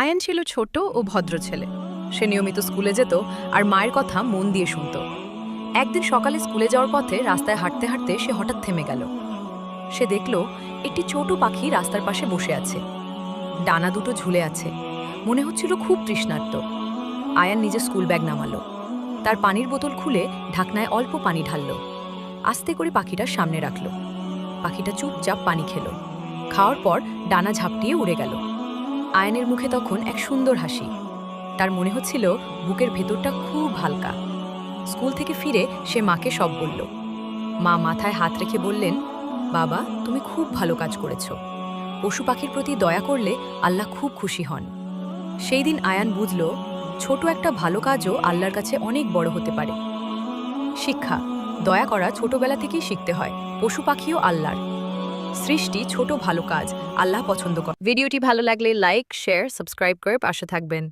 আয়ান ছিল ছোট ও ভদ্র ছেলে। সে নিয়মিত স্কুলে যেত আর মায়ের কথা মন দিয়ে শুনত। একদিন সকালে স্কুলে যাওয়ার পথে রাস্তায় হাঁটতে হাঁটতে সে হঠাৎ থেমে গেল। সে দেখল একটি ছোট পাখি রাস্তার পাশে বসে আছে। ডানা দুটো ঝুলে আছে, মনে হচ্ছিল খুব তৃষ্ণার্ত। আয়ান নিজে স্কুল ব্যাগ নামালো, তার পানির বোতল খুলে ঢাকনায় অল্প পানি ঢালল। আস্তে করে পাখিটার সামনে রাখল। পাখিটা চুপচাপ পানি খেল। খাওয়ার পর ডানা ঝাপটিয়ে উড়ে গেল। আয়ানের মুখে তখন এক সুন্দর হাসি। তার মনে হচ্ছিল বুকের ভেতরটা খুব হালকা। স্কুল থেকে ফিরে সে মাকে সব বলল। মা মাথায় হাত রেখে বললেন, বাবা, তুমি খুব ভালো কাজ করেছ। পশু পাখির প্রতি দয়া করলে আল্লাহ খুব খুশি হন। সেই দিন আয়ান বুঝল, ছোট একটা ভালো কাজও আল্লাহর কাছে অনেক বড় হতে পারে। শিক্ষা: দয়া করা ছোটবেলা থেকেই শিখতে হয়। পশু পাখিও আল্লাহর সৃষ্টি। ছোট ভালো কাজ আল্লাহ পছন্দ করে। ভিডিওটি ভালো লাগলে লাইক, শেয়ার, সাবস্ক্রাইব করে পাশে থাকবেন।